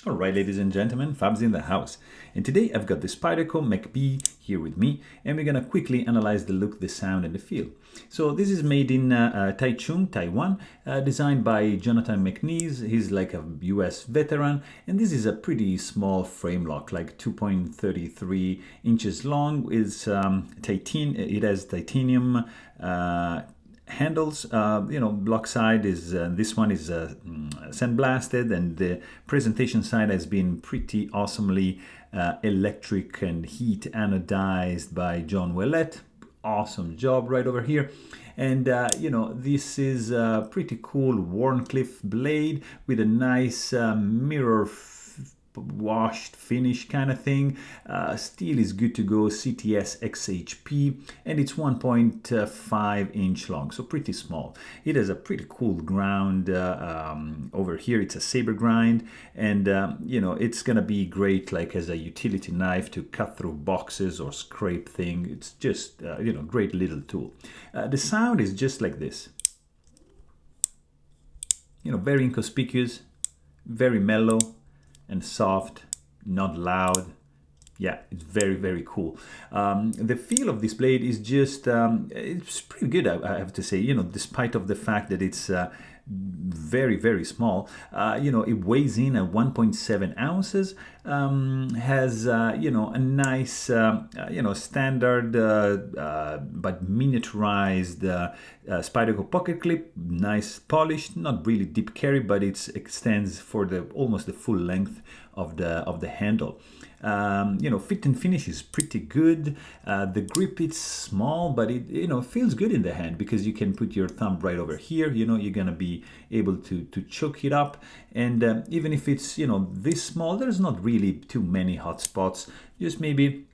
All right, ladies and gentlemen, Fab's in the house. And today I've got the Spyderco McBee here with me, and we're gonna quickly analyze the look, the sound, and the feel. So this is made in Taichung, Taiwan, designed by Jonathan McNeese. He's like a US veteran, and this is a pretty small frame lock, like 2.33 inches long. It has titanium handles. Block side is this one is sandblasted, and the presentation side has been pretty awesomely electric and heat anodized by John Willett. Awesome job right over here. And this is a pretty cool Warncliffe blade with a nice mirror washed finish kind of thing. Steel is good to go, CTS XHP, and it's 1.5 inch long, so pretty small. It has a pretty cool ground over here. It's a saber grind, and it's gonna be great like as a utility knife to cut through boxes or scrape thing. It's just great little tool. The sound is just like this, very inconspicuous, very mellow and soft, not loud. Yeah, it's very, very cool. The feel of this blade is just, it's pretty good, I have to say, despite of the fact that it's very, very small. It weighs in at 1.7 ounces, has, a nice, standard but miniaturized Spyderco pocket clip, nice polished, not really deep carry, but it extends for almost the full length of the handle. Fit and finish is pretty good. The grip is small, but it feels good in the hand because you can put your thumb right over here. You're gonna be able to choke it up, and even if it's this small, there's not really too many hot spots. Just maybe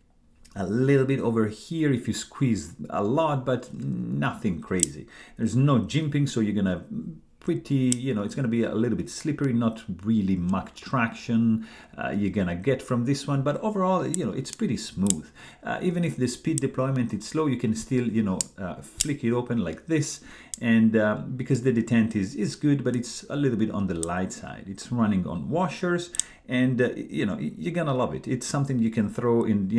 a little bit over here if you squeeze a lot, but nothing crazy. There's no jimping, so you're gonna it's going to be a little bit slippery, not really much traction you're going to get from this one, but overall, it's pretty smooth. Even if the speed deployment is slow, you can still, flick it open like this, and because the detent is good, but it's a little bit on the light side. It's running on washers, and you're gonna love it. It's something you can throw in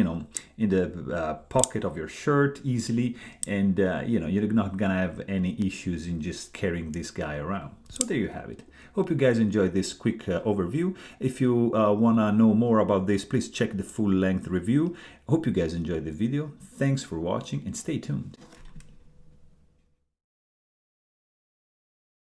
in the pocket of your shirt easily, and you're not gonna have any issues in just carrying this guy around. So there you have it. Hope you guys enjoyed this quick overview. If you wanna know more about this, please check the full length review. Hope you guys enjoyed the video. Thanks for watching, and stay tuned.